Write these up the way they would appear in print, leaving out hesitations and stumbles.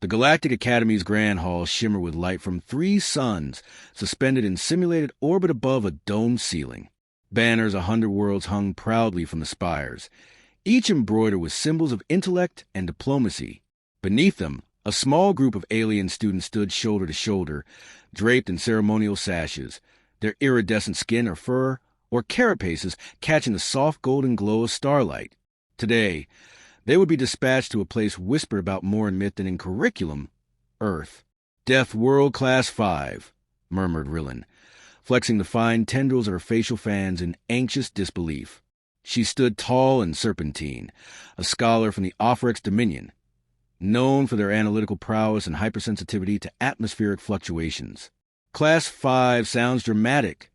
The Galactic Academy's Grand Hall shimmered with light from 3 suns suspended in simulated orbit above a domed ceiling. Banners 100 worlds hung proudly from the spires, each embroidered with symbols of intellect and diplomacy. Beneath them, a small group of alien students stood shoulder to shoulder, draped in ceremonial sashes, their iridescent skin or fur or carapaces catching the soft golden glow of starlight. Today, they would be dispatched to a place whispered about more in myth than in curriculum, Earth. Deathworld Class 5, murmured Rillin, flexing the fine tendrils of her facial fans in anxious disbelief. She stood tall and serpentine, a scholar from the Ophrix Dominion, known for their analytical prowess and hypersensitivity to atmospheric fluctuations. Class 5 sounds dramatic,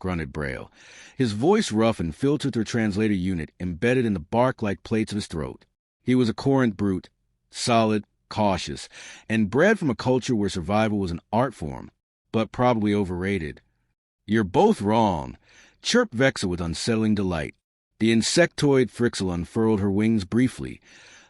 grunted Braille, his voice rough and filtered through a translator unit embedded in the bark-like plates of his throat. He was a Corinth brute, solid, cautious, and bred from a culture where survival was an art form, but probably overrated. "You're both wrong," chirped Vexa with unsettling delight. The insectoid Phrixel unfurled her wings briefly,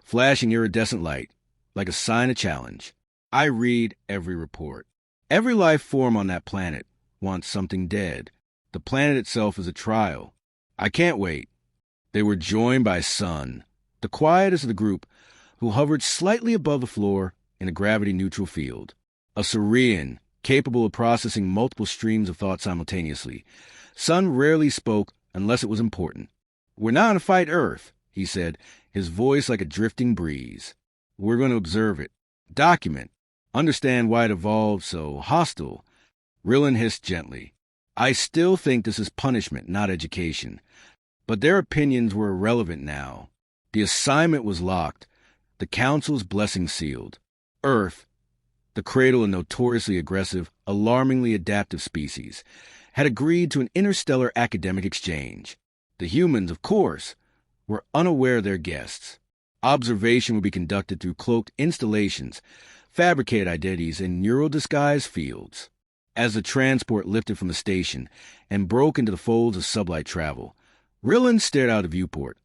flashing iridescent light, like a sign of challenge. "I read every report. Every life form on that planet wants something dead. The planet itself is a trial. I can't wait." They were joined by Sun, the quietest of the group, who hovered slightly above the floor in a gravity-neutral field. A Saurian, capable of processing multiple streams of thought simultaneously. Sun rarely spoke unless it was important. "We're not going to fight Earth," he said, his voice like a drifting breeze. "We're going to observe it, document, understand why it evolved so hostile." Rillin hissed gently. "I still think this is punishment, not education." But their opinions were irrelevant now. The assignment was locked, the Council's blessing sealed. Earth, the cradle of notoriously aggressive, alarmingly adaptive species, had agreed to an interstellar academic exchange. The humans, of course, were unaware of their guests. Observation would be conducted through cloaked installations, fabricated identities, and neural-disguised fields. As the transport lifted from the station and broke into the folds of sublight travel, Rillin stared out the viewport,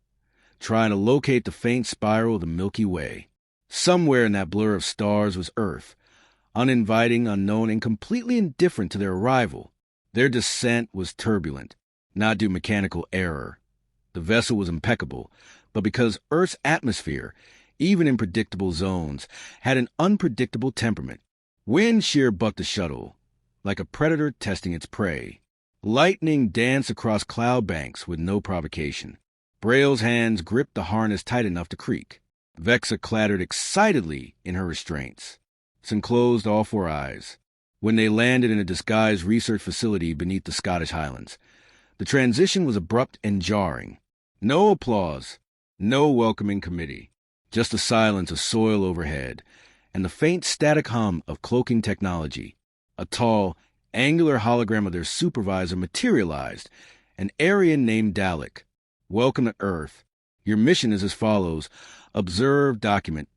trying to locate the faint spiral of the Milky Way. Somewhere in that blur of stars was Earth, uninviting, unknown, and completely indifferent to their arrival. Their descent was turbulent, not due to mechanical error. The vessel was impeccable, but because Earth's atmosphere, even in predictable zones, had an unpredictable temperament. Wind shear bucked the shuttle, like a predator testing its prey. Lightning danced across cloud banks with no provocation. Braille's hands gripped the harness tight enough to creak. Vexa clattered excitedly in her restraints. Sun closed all 4 eyes. When they landed in a disguised research facility beneath the Scottish Highlands, the transition was abrupt and jarring. No applause, no welcoming committee, just the silence of soil overhead, and the faint static hum of cloaking technology. A tall, angular hologram of their supervisor materialized, an Aryan named Dalek. "Welcome to Earth. Your mission is as follows: observe, document,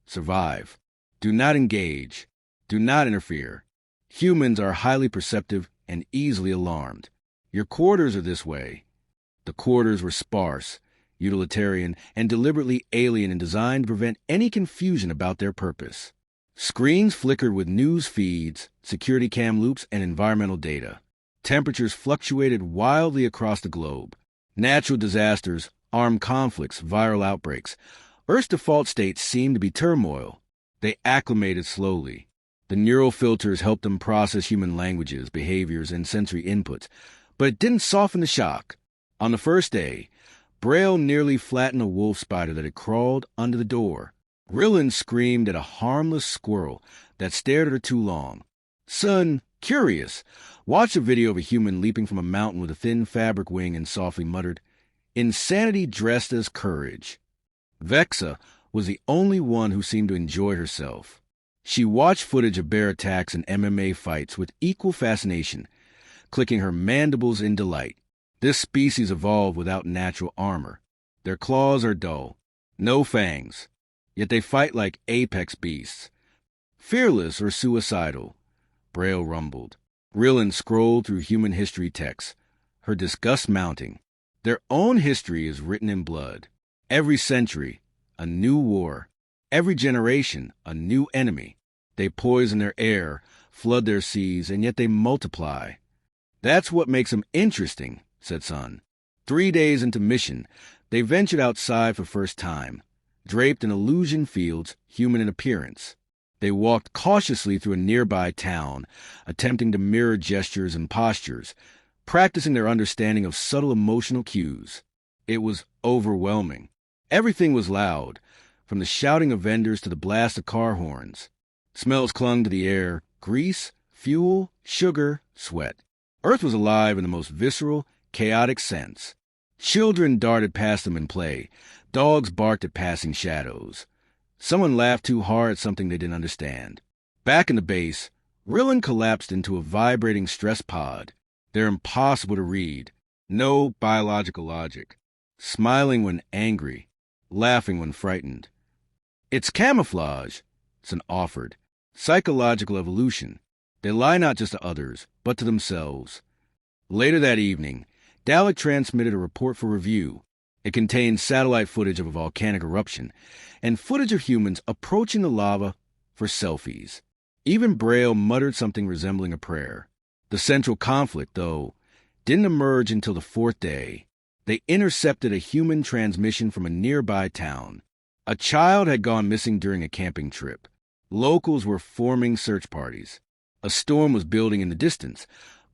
survive. Do not engage. Do not interfere. Humans are highly perceptive and easily alarmed. Your quarters are this way." The quarters were sparse, utilitarian, and deliberately alien and designed to prevent any confusion about their purpose. Screens flickered with news feeds, security cam loops, and environmental data. Temperatures fluctuated wildly across the globe. Natural disasters, armed conflicts, viral outbreaks. Earth's default state seemed to be turmoil. They acclimated slowly. The neural filters helped them process human languages, behaviors, and sensory inputs, but it didn't soften the shock. On the first day, Braille nearly flattened a wolf spider that had crawled under the door. Rillin screamed at a harmless squirrel that stared at her too long. Sun, curious, watched a video of a human leaping from a mountain with a thin fabric wing and softly muttered, "Insanity dressed as courage." Vexa was the only one who seemed to enjoy herself. She watched footage of bear attacks and MMA fights with equal fascination, clicking her mandibles in delight. This species evolved without natural armor. Their claws are dull, no fangs, yet they fight like apex beasts. Fearless or suicidal, Braille rumbled. Rillin scrolled through human history texts, her disgust mounting. Their own history is written in blood. Every century, a new war. Every generation, a new enemy. They poison their air, flood their seas, and yet they multiply. That's what makes them interesting, said Sun. 3 days into mission, they ventured outside for first time, draped in illusion fields, human in appearance. They walked cautiously through a nearby town, attempting to mirror gestures and postures, practicing their understanding of subtle emotional cues. It was overwhelming. Everything was loud, from the shouting of vendors to the blast of car horns. Smells clung to the air: grease, fuel, sugar, sweat. Earth was alive in the most visceral, chaotic sense. Children darted past them in play. Dogs barked at passing shadows. Someone laughed too hard at something they didn't understand. Back in the base, Rillin collapsed into a vibrating stress pod. They're impossible to read. No biological logic. Smiling when angry, laughing when frightened. It's camouflage, Sun offered. Psychological evolution. They lie not just to others, but to themselves. Later that evening, Dalek transmitted a report for review. It contained satellite footage of a volcanic eruption and footage of humans approaching the lava for selfies. Even Braille muttered something resembling a prayer. The central conflict, though, didn't emerge until the 4th day. They intercepted a human transmission from a nearby town. A child had gone missing during a camping trip. Locals were forming search parties. A storm was building in the distance,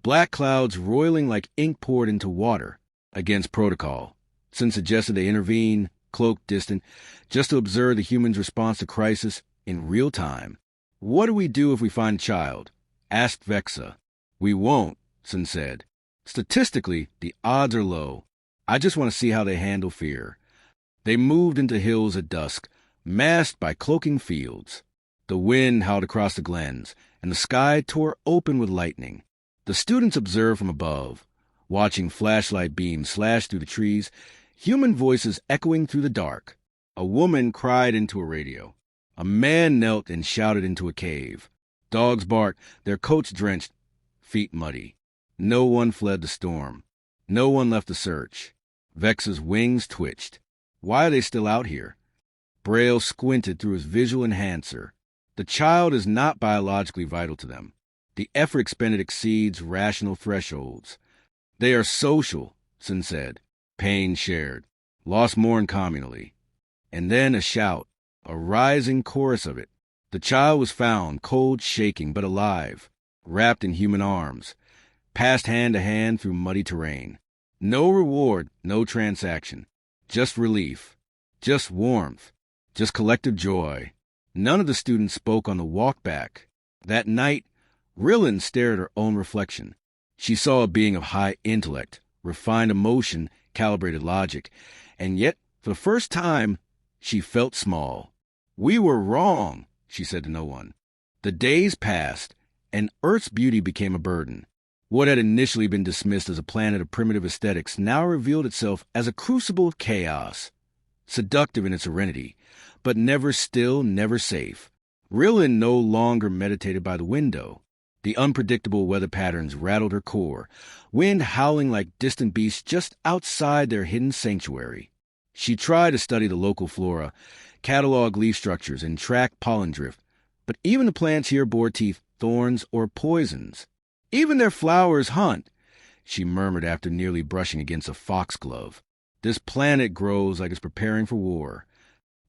black clouds roiling like ink poured into water. Against protocol, Sun suggested they intervene, cloaked, distant, just to observe the humans' response to crisis in real time. "What do we do if we find a child?" asked Vexa. "We won't," Sun said. "Statistically, the odds are low. I just want to see how they handle fear." They moved into hills at dusk, masked by cloaking fields. The wind howled across the glens, and the sky tore open with lightning. The students observed from above, watching flashlight beams slash through the trees, human voices echoing through the dark. A woman cried into a radio. A man knelt and shouted into a cave. Dogs barked, their coats drenched, feet muddy. No one fled the storm. No one left the search. Vex's wings twitched. Why are they still out here? Braille squinted through his visual enhancer. The child is not biologically vital to them. The effort expended exceeds rational thresholds. They are social, Sun said. Pain shared. Lost mourn communally. And then a shout, a rising chorus of it. The child was found, cold, shaking, but alive, wrapped in human arms, passed hand to hand through muddy terrain. No reward, no transaction. Just relief. Just warmth. Just collective joy. None of the students spoke on the walk back. That night, Rillin stared at her own reflection. She saw a being of high intellect, refined emotion, calibrated logic, and yet, for the first time, she felt small. "We were wrong," she said to no one. The days passed, and Earth's beauty became a burden. What had initially been dismissed as a planet of primitive aesthetics now revealed itself as a crucible of chaos, seductive in its serenity, but never still, never safe. Rillin no longer meditated by the window. The unpredictable weather patterns rattled her core, wind howling like distant beasts just outside their hidden sanctuary. She tried to study the local flora, catalog leaf structures, and track pollen drift, but even the plants here bore teeth, thorns, or poisons. "Even their flowers hunt," she murmured after nearly brushing against a foxglove. "This planet grows like it's preparing for war."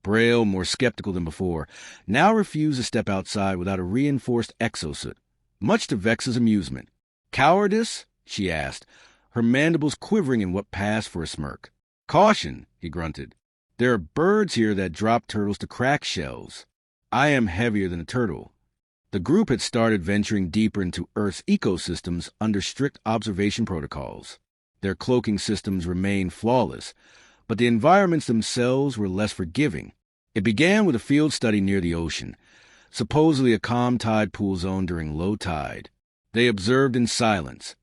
Braille, more skeptical than before, now refused to step outside without a reinforced exosuit, much to Vex's amusement. "Cowardice?" she asked, her mandibles quivering in what passed for a smirk. "Caution," he grunted. "There are birds here that drop turtles to crack shells. I am heavier than a turtle." The group had started venturing deeper into Earth's ecosystems under strict observation protocols. Their cloaking systems remained flawless, but the environments themselves were less forgiving. It began with a field study near the ocean, supposedly a calm tide pool zone during low tide. They observed in silence.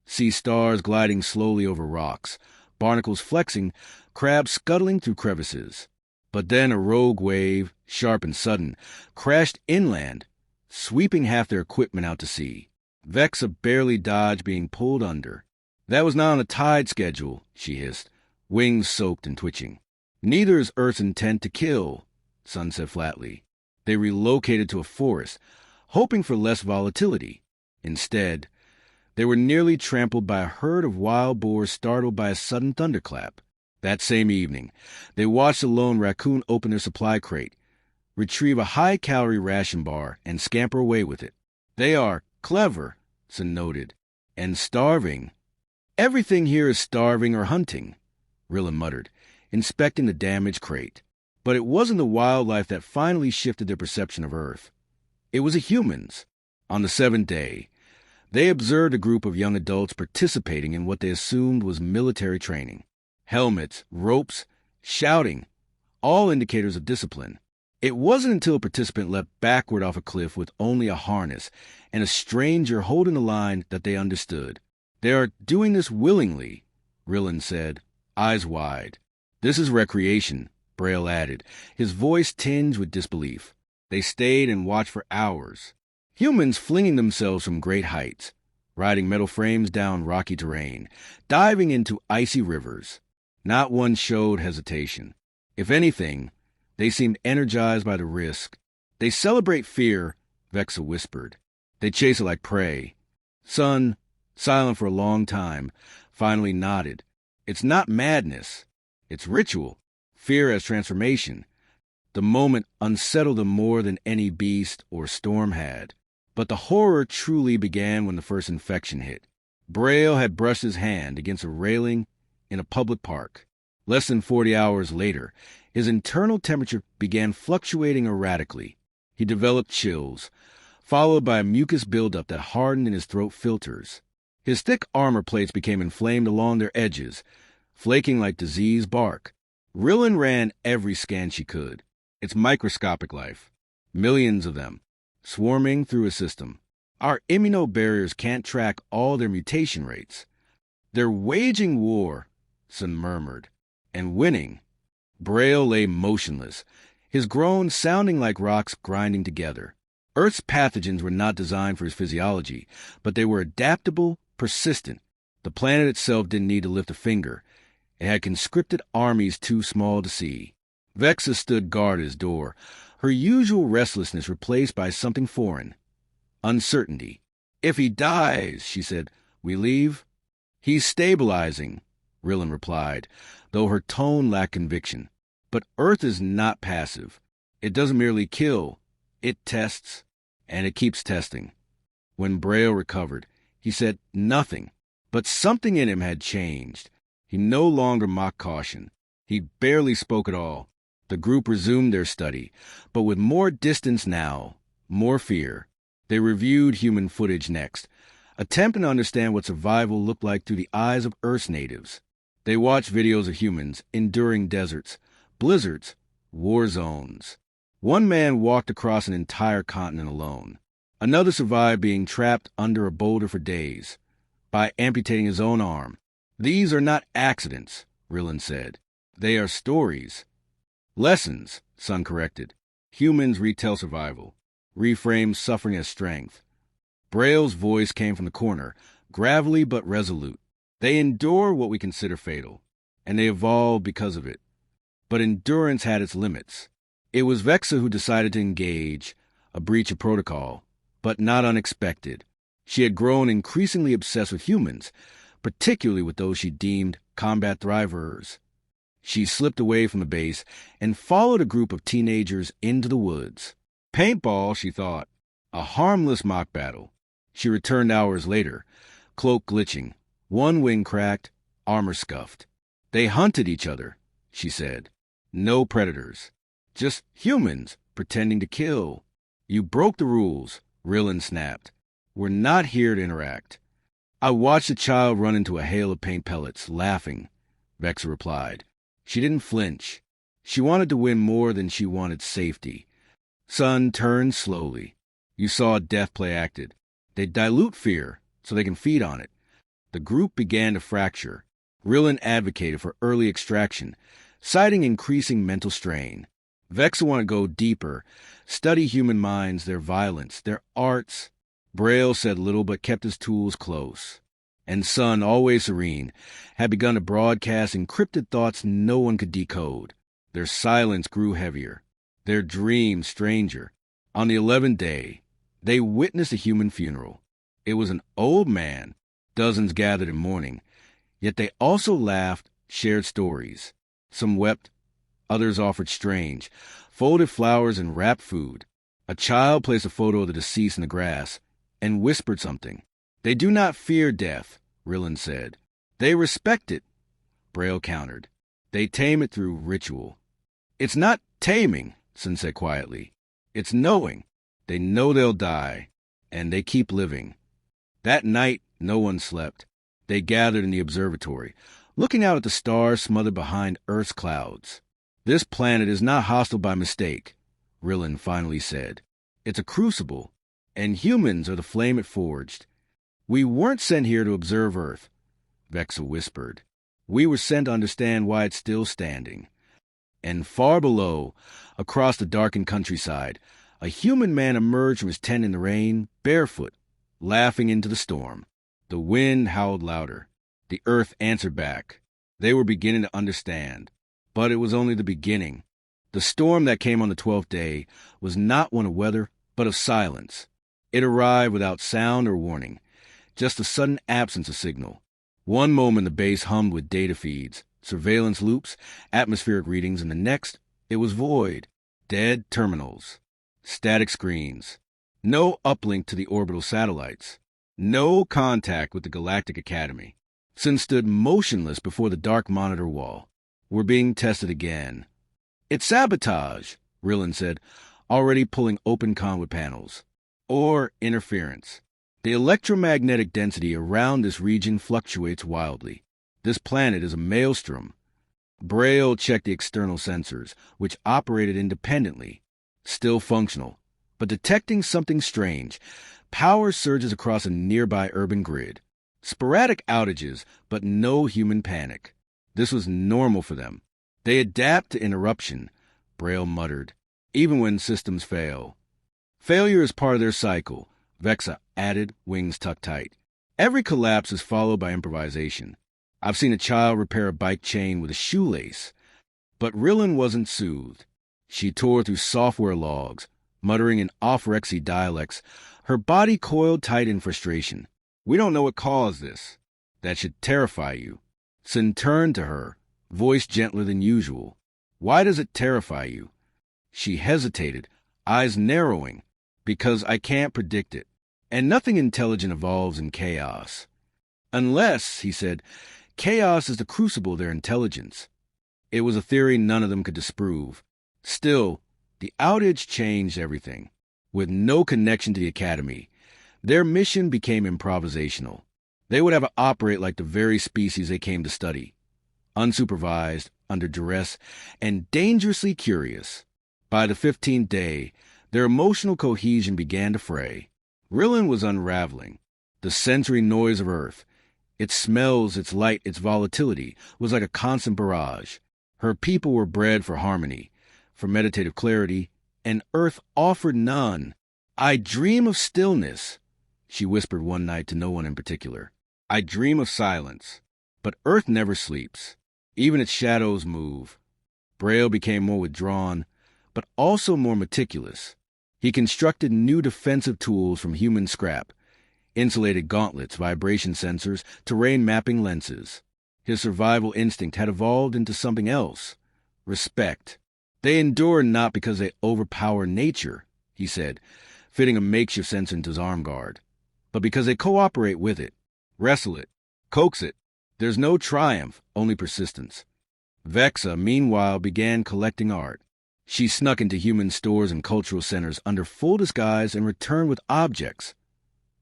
Sea stars gliding slowly over rocks, barnacles flexing, crabs scuttling through crevices. But then a rogue wave, sharp and sudden, crashed inland, sweeping half their equipment out to sea. Vexa barely dodged being pulled under. "That was not on the tide schedule," she hissed, wings soaked and twitching. "Neither is Earth's intent to kill." Sun said flatly. They relocated to a forest, hoping for less volatility. Instead, they were nearly trampled by a herd of wild boars startled by a sudden thunderclap. That same evening, they watched a lone raccoon open their supply crate, retrieve a high-calorie ration bar, and scamper away with it. They are clever, Sun noted, and starving. Everything here is starving or hunting, Rillin muttered, inspecting the damaged crate. But it wasn't the wildlife that finally shifted their perception of Earth. It was the humans. On the seventh day, they observed a group of young adults participating in what they assumed was military training. Helmets, ropes, shouting, all indicators of discipline. It wasn't until a participant leapt backward off a cliff with only a harness and a stranger holding the line that they understood. They are doing this willingly, Rillin said, eyes wide. This is recreation, Braille added, his voice tinged with disbelief. They stayed and watched for hours. Humans flinging themselves from great heights, riding metal frames down rocky terrain, diving into icy rivers. Not one showed hesitation. If anything, they seemed energized by the risk. They celebrate fear, Vexa whispered. They chase it like prey. Sun, silent for a long time, finally nodded. It's not madness. It's ritual. Fear as transformation. The moment unsettled them more than any beast or storm had. But the horror truly began when the first infection hit. Braille had brushed his hand against a railing in a public park. Less than 40 hours later, his internal temperature began fluctuating erratically. He developed chills, followed by a mucus buildup that hardened in his throat filters. His thick armor plates became inflamed along their edges, flaking like diseased bark. Rillin ran every scan she could. It's microscopic life. Millions of them, swarming through a system. Our immunobarriers can't track all their mutation rates. They're waging war, Sun murmured, and winning. Braille lay motionless, his groans sounding like rocks grinding together. Earth's pathogens were not designed for his physiology, but they were adaptable, persistent. The planet itself didn't need to lift a finger. It had conscripted armies too small to see. Vexa stood guard at his door, her usual restlessness replaced by something foreign. Uncertainty. If he dies, she said, we leave? He's stabilizing, Rillin replied, though her tone lacked conviction. But Earth is not passive. It doesn't merely kill. It tests, and it keeps testing. When Braille recovered, he said nothing, but something in him had changed. He no longer mocked caution. He barely spoke at all. The group resumed their study, but with more distance now, more fear. They reviewed human footage next, attempting to understand what survival looked like through the eyes of Earth's natives. They watched videos of humans enduring deserts, blizzards, war zones. One man walked across an entire continent alone. Another survived being trapped under a boulder for days, by amputating his own arm. These are not accidents, Rillin said. They are stories. Lessons, Sun corrected. Humans retell survival, reframe suffering as strength. Braille's voice came from the corner, gravelly but resolute. They endure what we consider fatal, and they evolve because of it. But endurance had its limits. It was Vexa who decided to engage, a breach of protocol, but not unexpected. She had grown increasingly obsessed with humans, particularly with those she deemed combat thrivers. She slipped away from the base and followed a group of teenagers into the woods. Paintball, she thought. A harmless mock battle. She returned hours later, cloak glitching, one wing cracked, armor scuffed. They hunted each other, she said. No predators. Just humans pretending to kill. You broke the rules, Rillin snapped. We're not here to interact. I watched the child run into a hail of paint pellets, laughing, Vexa replied. She didn't flinch. She wanted to win more than she wanted safety. Sun turned slowly. You saw a death play acted. They dilute fear so they can feed on it. The group began to fracture. Rillin advocated for early extraction, citing increasing mental strain. Vexa wanted to go deeper, study human minds, their violence, their arts. Braille said little but kept his tools close. And Sun, always serene, had begun to broadcast encrypted thoughts no one could decode. Their silence grew heavier. Their dream stranger. On the 11th day, they witnessed a human funeral. It was an old man. Dozens gathered in mourning. Yet they also laughed, shared stories. Some wept, others offered strange, folded flowers and wrapped food. A child placed a photo of the deceased in the grass and whispered something. They do not fear death, Rillen said. They respect it, Braille countered. They tame it through ritual. It's not taming, Sun said quietly. It's knowing. They know they'll die, and they keep living. That night, no one slept. They gathered in the observatory, looking out at the stars smothered behind Earth's clouds. This planet is not hostile by mistake, Rillen finally said. It's a crucible, and humans are the flame it forged. We weren't sent here to observe Earth, Vexa whispered. We were sent to understand why it's still standing. And far below, across the darkened countryside, a human man emerged from his tent in the rain, barefoot, laughing into the storm. The wind howled louder. The earth answered back. They were beginning to understand. But it was only the beginning. The storm that came on the 12th day was not one of weather, but of silence. It arrived without sound or warning, just a sudden absence of signal. One moment the base hummed with data feeds, surveillance loops, atmospheric readings, and the next, it was void. Dead terminals. Static screens. No uplink to the orbital satellites. No contact with the Galactic Academy. Sun stood motionless before the dark monitor wall. We're being tested again. It's sabotage, Rillen said, already pulling open conduit panels. Or interference. The electromagnetic density around this region fluctuates wildly. This planet is a maelstrom. Braille checked the external sensors, which operated independently, still functional, but detecting something strange. Power surges across a nearby urban grid. Sporadic outages, but no human panic. This was normal for them. They adapt to interruption, Braille muttered, even when systems fail. Failure is part of their cycle, Vexa added, wings tucked tight. Every collapse is followed by improvisation. I've seen a child repair a bike chain with a shoelace. But Rillen wasn't soothed. She tore through software logs, muttering in off-Rexy dialects. Her body coiled tight in frustration. We don't know what caused this. That should terrify you. Sun turned to her, voice gentler than usual. Why does it terrify you? She hesitated, eyes narrowing. Because I can't predict it. And nothing intelligent evolves in chaos. Unless, he said, chaos is the crucible of their intelligence. It was a theory none of them could disprove. Still, the outage changed everything. With no connection to the Academy, their mission became improvisational. They would have to operate like the very species they came to study. Unsupervised, under duress, and dangerously curious. By the 15th day, their emotional cohesion began to fray. Rillen was unraveling. The sensory noise of Earth, its smells, its light, its volatility, was like a constant barrage. Her people were bred for harmony, for meditative clarity, and Earth offered none. I dream of stillness, she whispered one night to no one in particular. I dream of silence. But Earth never sleeps. Even its shadows move. Braille became more withdrawn, but also more meticulous. He constructed new defensive tools from human scrap, insulated gauntlets, vibration sensors, terrain mapping lenses. His survival instinct had evolved into something else. Respect. They endure not because they overpower nature, he said, fitting a makeshift sensor into his arm guard, but because they cooperate with it, wrestle it, coax it. There's no triumph, only persistence. Vexa, meanwhile, began collecting art. She snuck into human stores and cultural centers under full disguise and returned with objects.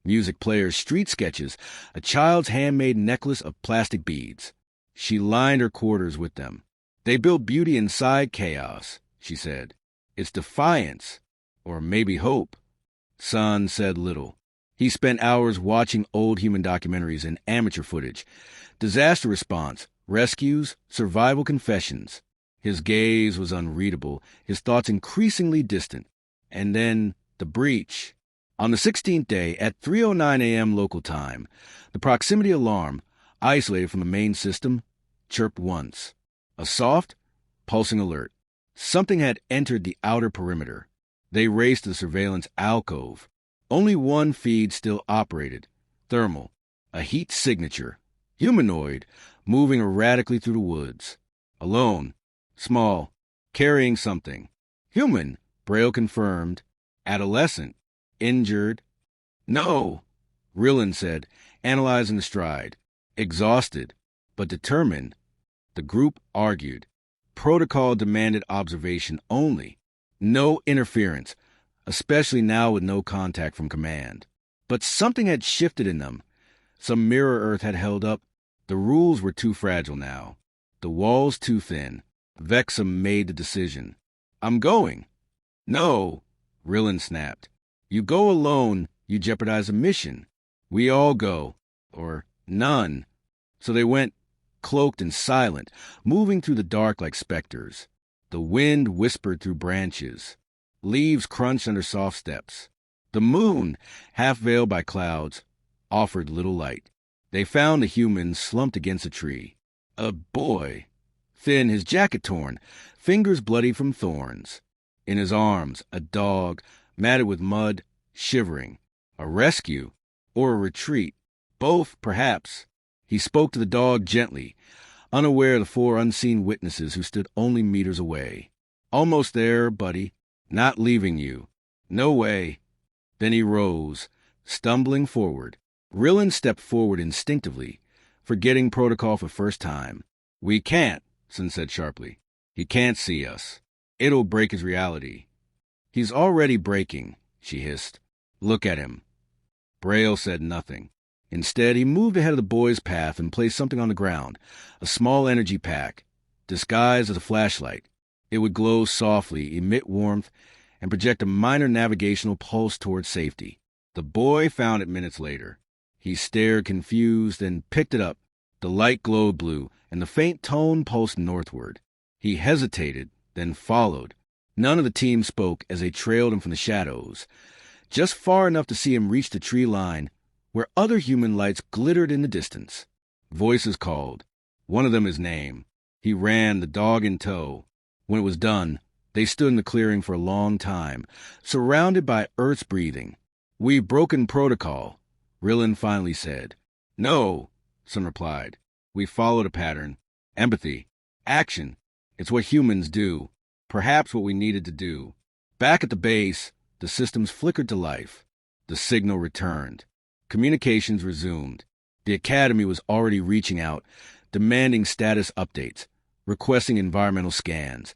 Music players, street sketches, a child's handmade necklace of plastic beads. She lined her quarters with them. They build beauty inside chaos, she said. It's defiance, or maybe hope. Sun said little. He spent hours watching old human documentaries and amateur footage, disaster response, rescues, survival confessions. His gaze was unreadable, his thoughts increasingly distant. And then the breach. On the 16th day, at 3:09 a.m. local time, the proximity alarm, isolated from the main system, chirped once. A soft, pulsing alert. Something had entered the outer perimeter. They raced to the surveillance alcove. Only one feed still operated. Thermal. A heat signature. Humanoid. Moving erratically through the woods. Alone. Small. Carrying something. Human, Braille confirmed. Adolescent. Injured. No, Rillin said, analyzing the stride. Exhausted, but determined. The group argued. Protocol demanded observation only. No interference, especially now with no contact from command. But something had shifted in them. Some mirror Earth had held up. The rules were too fragile now. The walls too thin. Vexa made the decision. I'm going. No, Rillin snapped. You go alone, you jeopardize a mission. We all go. Or none. So they went, cloaked and silent, moving through the dark like specters. The wind whispered through branches. Leaves crunched under soft steps. The moon, half veiled by clouds, offered little light. They found the human slumped against a tree. A boy. Thin, his jacket torn, fingers bloody from thorns. In his arms, a dog, matted with mud, shivering. A rescue, or a retreat. Both, perhaps. He spoke to the dog gently, unaware of the four unseen witnesses who stood only meters away. Almost there, buddy. Not leaving you. No way. Then he rose, stumbling forward. Rillin stepped forward instinctively, forgetting protocol for first time. We can't, Sun said sharply. He can't see us. It'll break his reality. He's already breaking, she hissed. Look at him. Braille said nothing. Instead, he moved ahead of the boy's path and placed something on the ground, a small energy pack, disguised as a flashlight. It would glow softly, emit warmth, and project a minor navigational pulse toward safety. The boy found it minutes later. He stared confused and picked it up. The light glowed blue, and the faint tone pulsed northward. He hesitated, then followed. None of the team spoke as they trailed him from the shadows, just far enough to see him reach the tree line, where other human lights glittered in the distance. Voices called. One of them his name. He ran, the dog in tow. When it was done, they stood in the clearing for a long time, surrounded by Earth's breathing. We've broken protocol, Rillin finally said. No, Sun replied. We followed a pattern. Empathy. Action. It's what humans do. Perhaps what we needed to do. Back at the base, the systems flickered to life. The signal returned. Communications resumed. The Academy was already reaching out, demanding status updates, requesting environmental scans,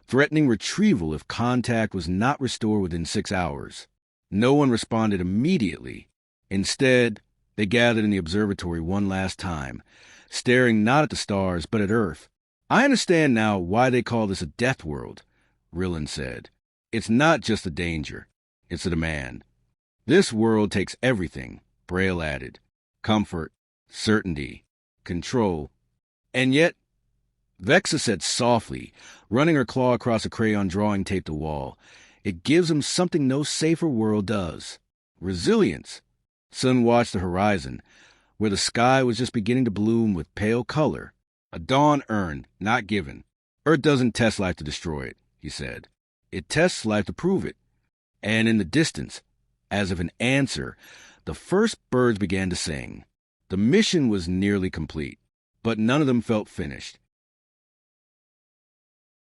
threatening retrieval if contact was not restored within 6 hours. No one responded immediately. Instead, they gathered in the observatory one last time, staring not at the stars but at Earth. I understand now why they call this a Deathworld, Rillin said. It's not just a danger, it's a demand. This world takes everything, Braille added. Comfort, certainty, control. And yet, Vexa said softly, running her claw across a crayon drawing taped to the wall, it gives them something no safer world does. Resilience. Sun watched the horizon, where the sky was just beginning to bloom with pale color. A dawn earned, not given. Earth doesn't test life to destroy it, he said. It tests life to prove it. And in the distance, as if an answer, the first birds began to sing. The mission was nearly complete, but none of them felt finished.